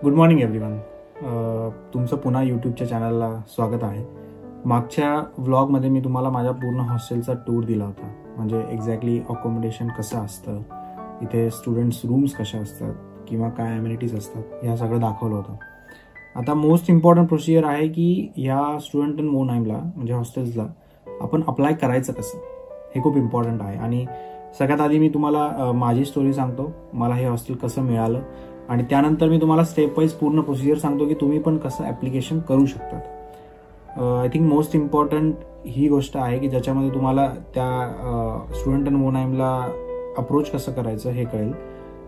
Good morning everyone. तुमचं पुन्हा यूट्यूबच्या चॅनलला स्वागत आहे. मागच्या व्लॉगमध्ये मी तुम्हाला माझ्या पूर्ण हॉस्टेलचा टूर दिला होता, म्हणजे एक्झॅक्टली अकोमोडेशन कसं असतं, इथे स्टुडंट्स रूम्स कशा असतात किंवा काय ॲम्युनिटीज असतात, ह्या सगळं दाखवलं होतं. आता मोस्ट इम्पॉर्टंट प्रोसिजर आहे की ह्या स्टुडंट इन मोनाईमला म्हणजे हॉस्टेल्सला आपण अप्लाय करायचं कसं, हे खूप इम्पॉर्टंट आहे. आणि सगळ्यात आधी मी तुम्हाला माझी स्टोरी सांगतो, मला हे हॉस्टेल कसं मिळालं, आणि त्यानंतर मी तुम्हाला स्टेप वाईज पूर्ण प्रोसिजर सांगतो की तुम्ही पण कसं ॲप्लिकेशन करू शकतात. आय थिंक मोस्ट इम्पॉर्टंट ही गोष्ट आहे की ज्याच्यामध्ये तुम्हाला त्या स्टुडंट इन मोनाईमला अप्रोच कसं करायचं हे कळेल,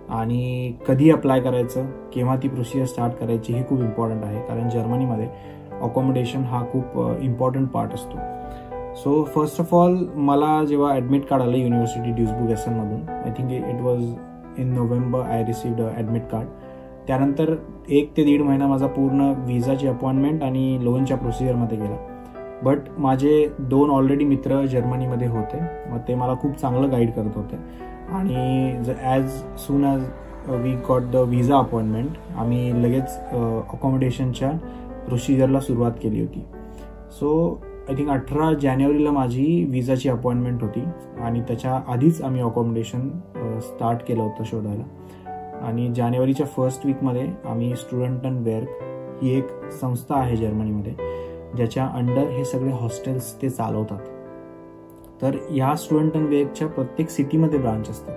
आणि कधी अप्लाय करायचं, केव्हा ती प्रोसिजर स्टार्ट करायची हे खूप इम्पॉर्टंट आहे, कारण जर्मनीमध्ये अकोमोडेशन हा खूप इम्पॉर्टंट पार्ट असतो. सो फर्स्ट ऑफ ऑल मला जेव्हा ॲडमिट कार्ड आलं युनिव्हर्सिटी ड्युसबुर्ग एसेनमधून, I think it was in November I received admit card. त्यानंतर 1 ते 1.5 महिना माझा पूर्ण विजाची अपॉइंटमेंट आणि लोनच्या प्रोसिजरमध्ये गेला. बट माझे 2 ऑलरेडी मित्र जर्मनीमध्ये होते, मग ते मला खूप चांगलं गाईड करत होते. आणि as soon as we got the visa appointment, आम्ही लगेच अकोमोडेशनच्या प्रोसिजरला सुरुवात केली होती. सो आय थिंक 18 जानेवारीला माझी विजाची अपॉइंटमेंट होती, आणि त्याच्या आधीच आम्ही अकोमोडेशन स्टार्ट केलं होतं शोधायला. आणि जानेवारीच्या फर्स्ट वीकमध्ये आम्ही स्टुडंट इन वर्क ही एक संस्था आहे जर्मनीमध्ये, ज्याच्या अंडर हे सगळे हॉस्टेल्स ते चालवतात. तर ह्या स्टुडंट इन वर्कच्या प्रत्येक सिटीमध्ये ब्रांच असतात.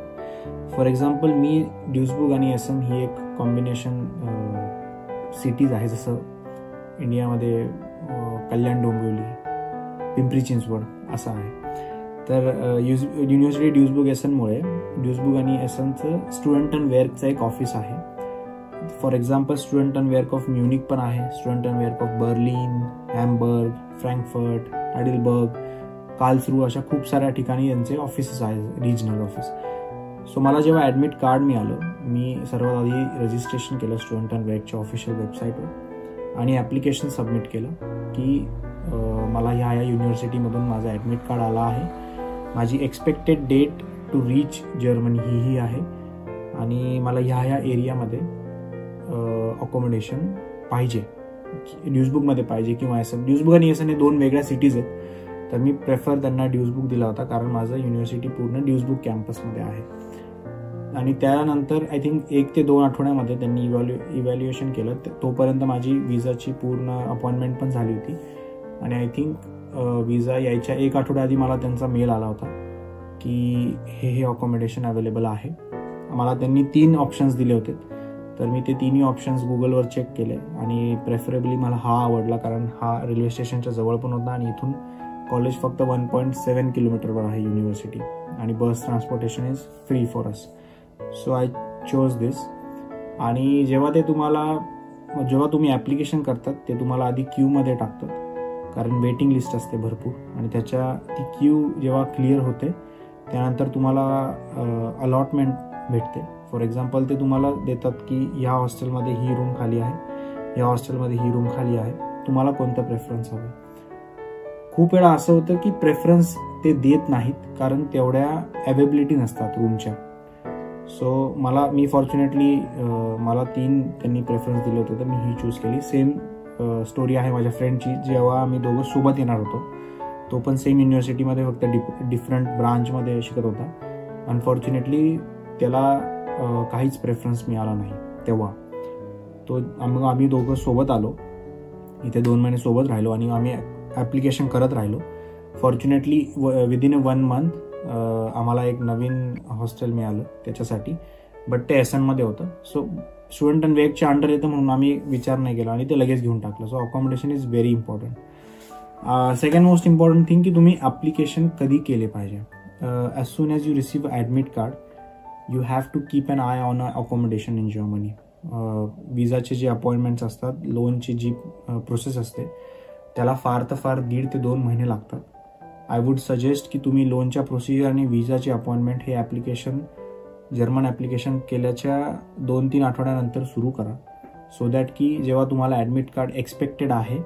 फॉर एक्झाम्पल मी ड्युसबुर्ग आणि एसेन ही एक कॉम्बिनेशन सिटीज आहे, जसं इंडियामध्ये कल्याण डोंबिवली, पिंपरी चिंचवड असं आहे. तर युनिव्हर्सिटी ड्युसबुर्ग एसेनमुळे ड्युसबुर्ग आणि एसेनचं स्टुडंट इन वर्कचं एक ऑफिस आहे. For example student in work of Munich पण आहे, student in work of Berlin, Hamburg, Frankfurt, Heidelberg, Karlsruhe, अशा खूप साऱ्या ठिकाणी यांचे ऑफिसेस आहेत, रिजनल ऑफिस. सो मला जेव्हा ॲडमिट कार्ड मिळालं, मी सर्वात आधी रजिस्ट्रेशन केलं स्टुडंट इन वर्कच्या ऑफिशियल वेबसाईटवर, आणि ॲप्लिकेशन सबमिट केलं की मला ह्या युनिव्हर्सिटीमधून माझं ॲडमिट कार्ड आलं आहे, माझी expected date to reach Germany ही आहे, आणि मला ह्या एरियामध्ये अकोमोडेशन पाहिजे, ड्युसबुर्गमध्ये पाहिजे किंवा एसेन. ड्युसबुर्ग आणि एसेन हे 2 वेगळ्या सिटीज आहेत, तर मी प्रेफर त्यांना ड्युसबुर्ग दिला होता, कारण माझं युनिव्हर्सिटी पूर्ण ड्युसबुर्ग कॅम्पसमध्ये आहे. आणि त्यानंतर आय थिंक 1 ते 2 आठवड्यामध्ये त्यांनी इव्हॅल्युएशन केलं. तोपर्यंत माझी विजाची पूर्ण अपॉइंटमेंट पण झाली होती, आणि आय थिंक विजा यायच्या 1 आठवड्या आधी मला त्यांचा मेल आला होता की हे अकोमोडेशन अवेलेबल आहे. मला त्यांनी 3 ऑप्शन्स दिले होते, तर मी ते 3ही ऑप्शन्स गुगलवर चेक केले, आणि प्रेफरेबली मला हा आवडला, कारण हा रेल्वे स्टेशनच्या जवळ पण होता, आणि इथून कॉलेज फक्त 1.7 किलोमीटरवर आहे युनिव्हर्सिटी, आणि bus transportation is free for us. So I chose this. आणि जेव्हा तुम्ही ॲप्लिकेशन करतात ते तुम्हाला आधी क्यूमध्ये टाकतात, कारण वेटिंग लिस्ट असते भरपूर, आणि ती क्यू जेव्हा क्लिअर होते त्यानंतर तुम्हाला अलॉटमेंट भेटते. फॉर एक्झाम्पल ते तुम्हाला देतात की ह्या हॉस्टेलमध्ये ही रूम खाली आहे, ह्या हॉस्टेलमध्ये ही रूम खाली आहे, तुम्हाला कोणतं प्रेफरन्स हवं. खूप वेळा असं होतं की प्रेफरन्स ते देत नाहीत, कारण तेवढ्या अवेलेबिलिटी नसतात रूमच्या. सो मी फॉर्च्युनेटली मला 3 त्यांनी प्रेफरन्स दिले होते, तर मी ही चूज केली. सेम स्टोरी आहे माझ्या फ्रेंडची, जेव्हा आम्ही दोघं सोबत येणार होतो, तो पण सेम युनिव्हर्सिटीमध्ये, फक्त डिफरंट ब्रांचमध्ये शिकत होता. अनफॉर्च्युनेटली त्याला काहीच प्रेफरन्स मिळाला नाही तेव्हा. आम्ही दोघं सोबत आलो, इथे 2 महिने सोबत राहिलो, आणि आम्ही ॲप्लिकेशन करत राहिलो. फॉर्च्युनेटली विदिन 1 मंथ आम्हाला एक नवीन हॉस्टेल मिळालं त्याच्यासाठी, बट ते एसेनमध्ये होतं. सो स्टुडंट इन वर्कच्या अंडर येतं म्हणून आम्ही विचार नाही केला, आणि ते लगेच घेऊन टाकलं. So accommodation is very important. Second most important thing की तुम्ही ॲप्लिकेशन कधी केले पाहिजे. As soon as you receive admit card, you have to keep an eye on accommodation in Germany. विजाचे जे अपॉइंटमेंट्स असतात, लोनची जी प्रोसेस असते, त्याला फार तर फार 1.5 ते 2 महिने लागतात. आय वुड सजेस्ट की तुम्ही लोनच्या प्रोसिजर आणि विजाची अपॉइंटमेंट हे जर्मन ॲप्लिकेशन केल्याच्या 2-3 आठवड्यानंतर सुरू करा, सो दॅट की जेव्हा तुम्हाला ॲडमिट कार्ड एक्सपेक्टेड आहे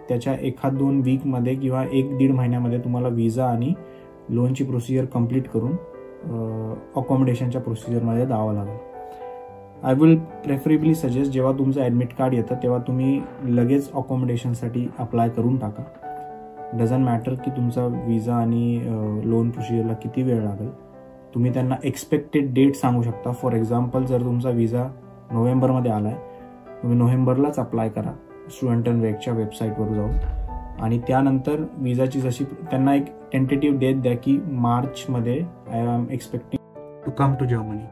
त्याच्या 1-2 वीकमध्ये किंवा 1-1.5 महिन्यामध्ये तुम्हाला विजा आणि लोनची प्रोसिजर कंप्लीट करून अकोमोडेशनच्या प्रोसिजरमध्ये जावं लागेल. आय विल प्रेफरेबली सजेस्ट जेव्हा तुमचं ॲडमिट कार्ड येतं तेव्हा तुम्ही लगेच अकॉमोडेशनसाठी अप्लाय करून टाका. डझंट मॅटर की तुमचा विजा आणि लोन प्रोसिजरला किती वेळ लागेल. तुम्ही त्यांना एक्सपेक्टेड डेट सांगू शकता. फॉर एक्झाम्पल जर तुमचा विजा नोव्हेंबरमध्ये आला आहे, तुम्ही नोव्हेंबरलाच अप्लाय करा स्टुडंट अँड वेगच्या वेबसाईटवर जाऊन, आणि त्यानंतर विजाची जशी त्यांना एक टेंटेटिव्ह डेट द्या की मार्चमध्ये I am expecting to come to Germany.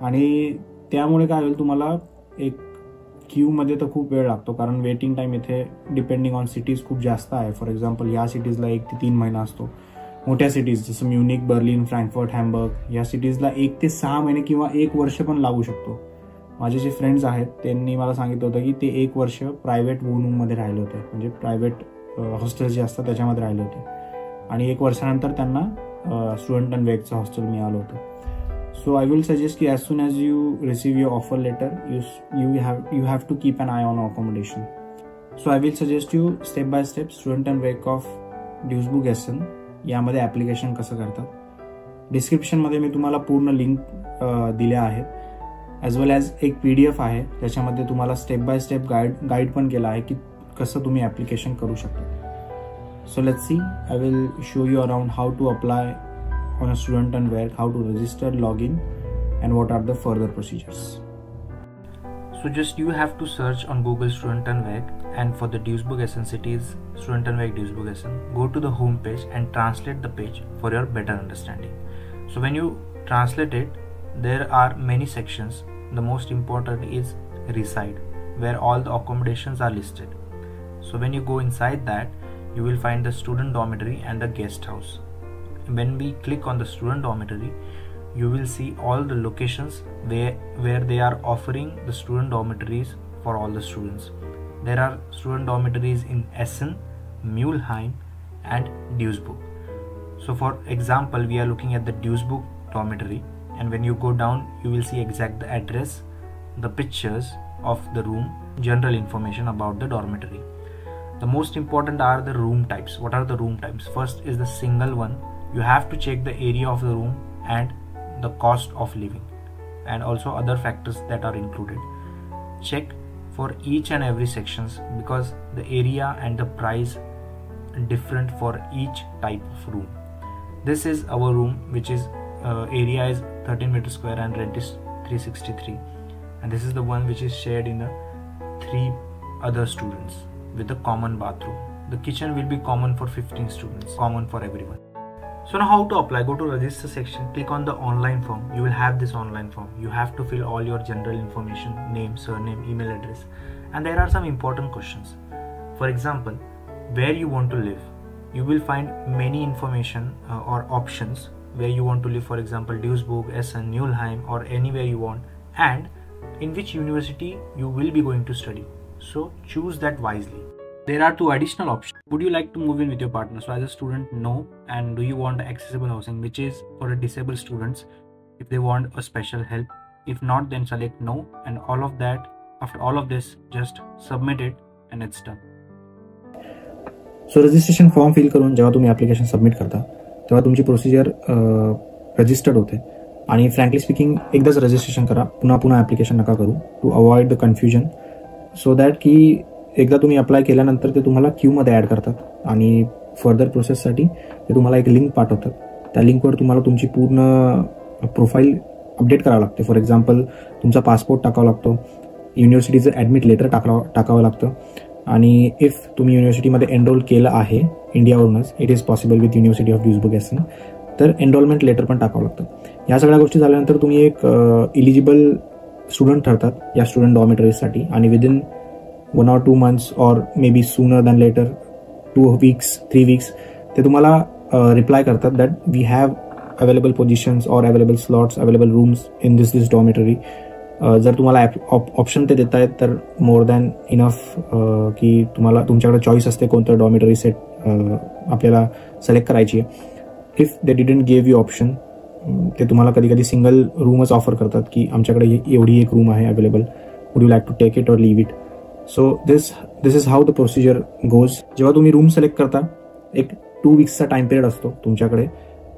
आणि त्यामुळे काय होईल, तुम्हाला एक क्यूमध्ये तर खूप वेळ लागतो, कारण वेटिंग टाईम इथे डिपेंडिंग ऑन सिटीज खूप जास्त आहे. फॉर एक्झाम्पल या सिटीजला 1 ते 3 महिना असतो. मोठ्या सिटीज जसं म्युनिक, बर्लिन, फ्रँकफर्ट, हॅम्बर्ग या सिटीजला 1 ते 6 महिने किंवा 1 वर्ष पण लागू शकतो. माझे जे फ्रेंड्स आहेत त्यांनी मला सांगितलं होतं की ते 1 वर्ष प्रायव्हेट रूममध्ये राहिले होते, म्हणजे प्रायव्हेट हॉस्टेल्स जे असतात त्याच्यामध्ये राहिले होते, आणि 1 वर्षानंतर त्यांना स्टुडंट अँड वेगचं हॉस्टेल मिळालं होतं. So I will suggest कि as soon as you receive your offer letter, you have to keep an eye on accommodation. So I will suggest you step by step student and work of Duisburg Essen यामध्ये application कसं करतात. डिस्क्रिप्शनमध्ये मी तुम्हाला पूर्ण link दिल्या आहेत, as वेल as एक PDF आहे त्याच्यामध्ये तुम्हाला स्टेप बाय स्टेप गाईड पण केला आहे की कसं तुम्ही ॲप्लिकेशन करू शकता. So let's see, I will show you around how to apply on a student and work, how to register, login, and what are the further procedures. So just you have to search on Google student and work, and for the Duisburg Essen cities student and work Duisburg Essen, go to the home page and translate the page for your better understanding. So when you translate it, there are many sections. The most important is reside, where all the accommodations are listed. So when you go inside that, you will find the student dormitory and the guest house. When we click on the student dormitory, you will see all the locations where they are offering the student dormitories for all the students. There are student dormitories in Essen, Mülheim and Duisburg. So for example, we are looking at the Duisburg dormitory, and when you go down you will see exact the address, the pictures of the room, general information about the dormitory. The most important are the room types. What are the room types? First is the single one. You have to check the area of the room and the cost of living, and also other factors that are included. Check for each and every sections because the area and the price different for each type of room. This is our room, which is area is 13 meters square and rent is 363, and this is the one which is shared in the 3 other students with a common bathroom. The kitchen will be common for 15 students, common for everyone. So now how to apply? Go to register section, click on the online form. You will have this online form. You have to fill all your general information, name, surname, email address, and there are some important questions. For example, where you want to live. You will find many information or options where you want to live, for example Duisburg, Essen, Mülheim, or anywhere you want, and in which university you will be going to study. So choose that wisely. There are 2 additional options. Would you like to move in with your partner? So as a student, no. And do you want accessible housing, which is for disabled students if they want a special help? If not, then select no, and all of that, after all of this, just submit it and it's done. So registration form fill करून जेव्हा तुम्ही application submit करता तेव्हा तुमची procedure registered होते. आणि frankly speaking एकदाच registration करा, पुन्हा ॲप्लिकेशन नका करू, to avoid the confusion. So that की एकदा तुम्ही अप्लाय केल्यानंतर ते तुम्हाला क्यूमध्ये ॲड करतात आणि फर्दर प्रोसेससाठी ते तुम्हाला एक लिंक पाठवतात. त्या लिंकवर तुम्हाला तुमची पूर्ण प्रोफाईल अपडेट करावं लागते. फॉर एक्झाम्पल तुमचा पासपोर्ट टाकावा लागतो, युनिव्हर्सिटीचं ॲडमिट लेटर टाकावं लागतं, आणि इफ तुम्ही युनिव्हर्सिटीमध्ये एनरोल केलं आहे इंडियावरूनच, it is possible with university of Duisburg Essen, तर एनरोलमेंट लेटर पण टाकावं लागतं. या सगळ्या गोष्टी झाल्यानंतर तुम्ही एक इलिजिबल स्टुडंट ठरतात या स्टुडंट डॉर्मेटरीजसाठी, आणि within 1 or 2 months or maybe sooner than later 2 weeks 3 weeks ते तुम्हाला रिप्लाय करतात that we have available positions और available slots, available rooms in this dormitory. जर तुम्हाला ऑप्शन ते देत आहेत तर मोर दॅन इनफ की तुम्हाला तुमच्याकडे चॉईस असते कोणतं डॉर्मेटरी सेट आपल्याला सिलेक्ट करायची आहे. If they didn't give you option, ते तुम्हाला कधी कधी सिंगल रूमच ऑफर करतात की आमच्याकडे एवढी एक रूम आहे available, would you like to take it और leave it. So this is how the procedure goes. जेव्हा तुम्ही रूम सिलेक्ट करता एक 2 weeksचा टाइम पिरियड असतो तुमच्याकडे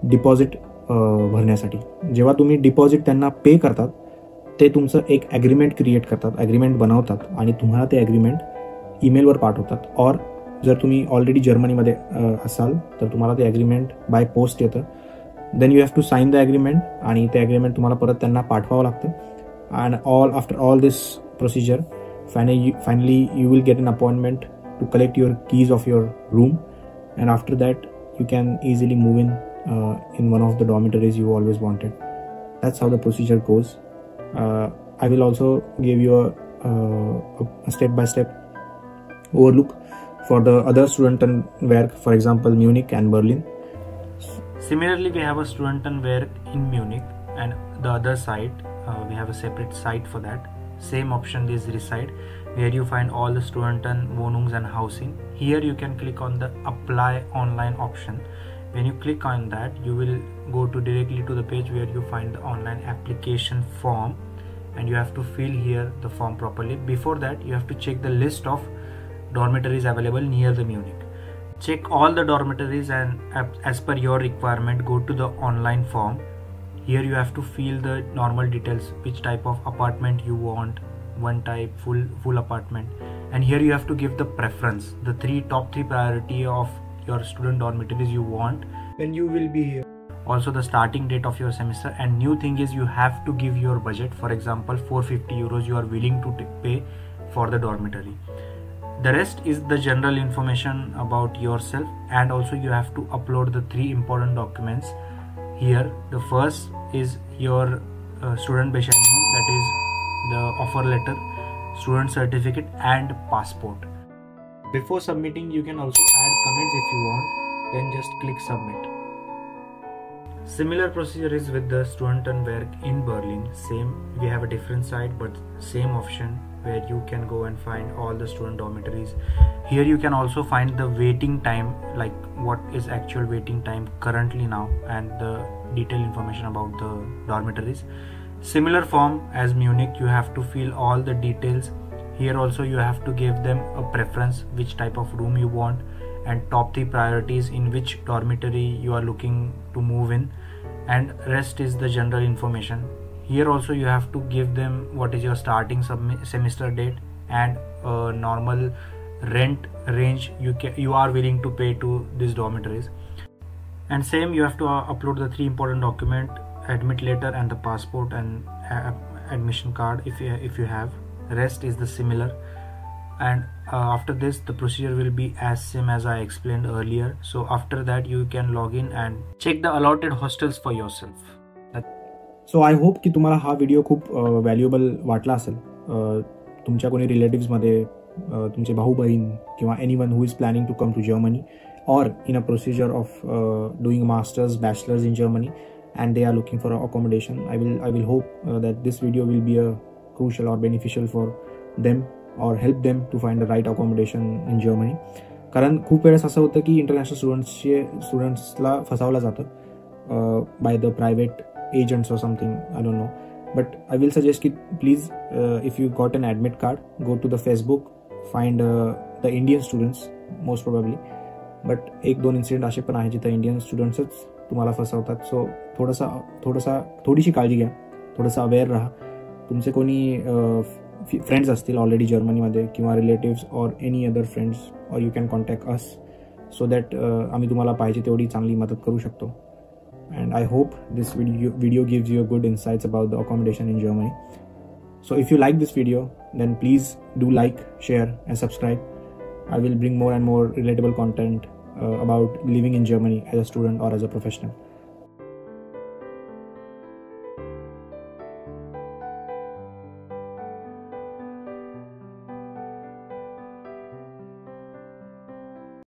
डिपॉझिट भरण्यासाठी. जेव्हा तुम्ही डिपॉझिट त्यांना पे करतात ते तुमचं एक ॲग्रीमेंट क्रिएट करतात, ॲग्रीमेंट बनवतात आणि तुम्हाला ते ॲग्रीमेंट ईमेलवर पाठवतात. और जर तुम्ही ऑलरेडी जर्मनीमध्ये असाल तर तुम्हाला ते ॲग्रीमेंट बाय पोस्ट येतं. Then you have to sign the agreement आणि ते ॲग्रीमेंट तुम्हाला परत त्यांना पाठवावं लागतं. And after all this procedure finally you will get an appointment to collect your keys of your room, and after that you can easily move in one of the dormitories you always wanted. That's how the procedure goes. I will also give you a step-by-step overlook for the other Studentenwerk, for example Munich and Berlin. Similarly, we have a Studentenwerk in Munich, and the other site we have a separate site for that. Same option is reside, where you find all the Studenten Wohnungs and housing. Here you can click on the apply online option. When you click on that, you will go to directly to the page where you find the online application form, and you have to fill here the form properly. Before that, you have to check the list of dormitories available near the Munich. Check all the dormitories, and as per your requirement, go to the online form. Here you have to fill the normal details, which type of apartment you want, one type, full apartment, and here you have to give the preference, the top three priority of your student dormitories you want when you will be here. Also the starting date of your semester, and new thing is you have to give your budget. For example, 450 euros you are willing to pay for the dormitory. The rest is the general information about yourself, and also you have to upload the 3 important documents here. The first is your Studentenbescheinigung, that is the offer letter, student certificate and passport. Before submitting, you can also add comments if you want, then just click submit. Similar procedure is with the Studentenwerk in Berlin. Same, we have a different site but same option, where you can go and find all the student dormitories. Here you can also find the waiting time, like what is actual waiting time currently now, and the detailed information about the dormitories. Similar form as Munich, you have to fill all the details. Here also you have to give them a preference, which type of room you want, and top 3 priorities in which dormitory you are looking to move in, and rest is the general information. Here also you have to give them what is your starting semester date and normal rent range you are willing to pay to these dormitories. And same, you have to upload the 3 important document, admit letter and the passport and admission card if you have. Rest is the similar, and after this the procedure will be as same as I explained earlier. So after that you can log in and check the allotted hostels for yourself. So I hope की तुम्हाला हा video खूप valuable वाटला असेल. तुमच्या कोणी रिलेटिव्समध्ये तुमचे भाऊ बहीण किंवा anyone who is planning to come to Germany or in a procedure of doing masters, bachelors in Germany, and they are looking for accommodation. I will hope that this video will be a crucial or beneficial for them or help them to find the right accommodation in Germany. कारण खूप वेळेस असं होतं की international स्टुडंट्सला फसवलं जातं by the private agents or something, I don't know. But I will suggest ki please, if you got an admit card, go to the Facebook, find the Indian students most probably. But 1-2 incident असे पण आहे जिथे Indian स्टुडंट्सच तुम्हाला फसवतात. So थोडीशी काळजी घ्या, थोडंसं अवेअर राहा. तुमचे कोणी फ्रेंड्स असतील ऑलरेडी जर्मनीमध्ये किंवा रिलेटिव्स और एनी अदर फ्रेंड्स, और you can contact us so that आम्ही तुम्हाला पाहिजे तेवढी चांगली मदत करू शकतो. And I hope this video gives you a good insights about the accommodation in Germany. So if you like this video, then please do like, share and subscribe. I will bring more and more relatable content about living in Germany as a student or as a professional.